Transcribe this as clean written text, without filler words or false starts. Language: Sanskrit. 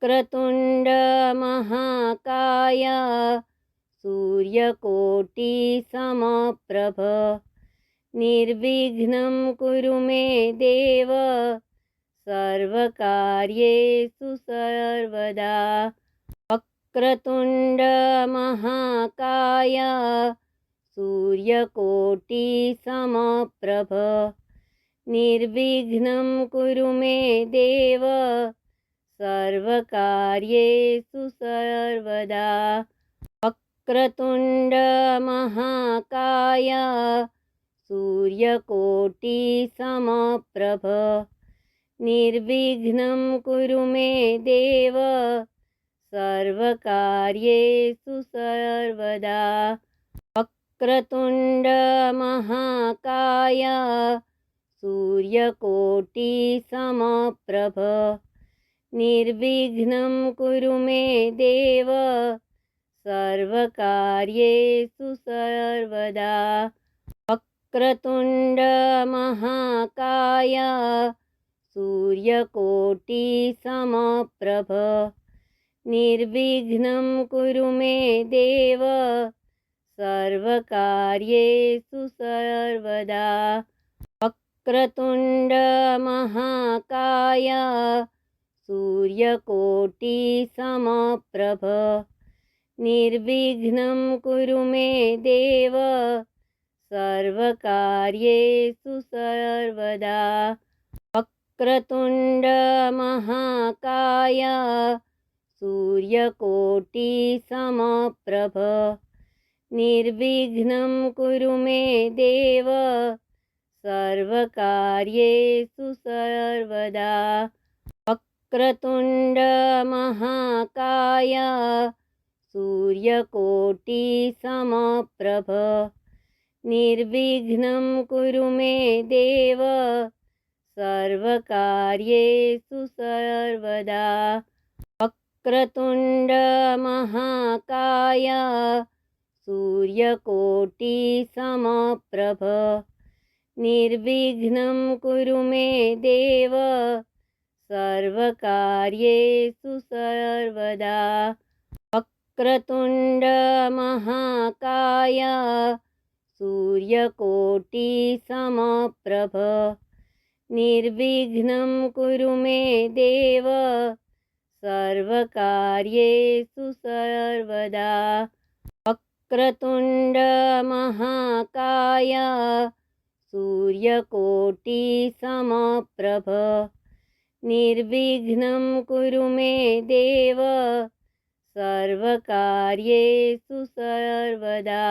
वक्रतुंड महाकाय सूर्यकोटि समप्रभ निर्विघ्नं कुरु मे देव सर्वकार्येषु सर्वदा। वक्रतुंड महाकाय सूर्यकोटि समप्रभ निर्विघ्नं कुरु मे देव सर्वकार्येषु सर्वदा। वक्रतुंड महाकाय सूर्यकोटि समप्रभ निर्विघ्नं कुरु मे देव सर्वकार्येषु सर्वदा। वक्रतुंड महाकाय सूर्यकोटि समप्रभ निर्विघ्नं कुरु मे देव सर्वकार्येषु सर्वदा। वक्रतुंड महाकाय सूर्यकोटि समप्रभ निर्विघ्नं कुरु मे देव सर्वकार्येषु सर्वदा। वक्रतुंड महाकाय सूर्यकोटि समप्रभ निर्विघ्नं कुरु मे देव सर्वकार्येषु सर्वदा। वक्रतुंड महाकाय सूर्यकोटि समप्रभ निर्विघ्नं कुरु मे देव सर्वकार्येषु सर्वदा। वक्रतुंड महाकाय सूर्यकोटि समप्रभ निर्विघ्नं कुरु मे देव सर्वकार्येषु सर्वदा। वक्रतुंड महाकाय सूर्यकोटि समप्रभ निर्विघ्नं कुरु मे देव सर्वकार्येषु सर्वदा। वक्रतुंड महाकाय सूर्यकोटि समप्रभ निर्विघ्नं कुरु मे देव सर्वकार्येषु सर्वदा। वक्रतुंड महाकाय सूर्यकोटि समप्रभ निर्विघ्नं कुरु मे देव सर्वकार्येषु सर्वदा।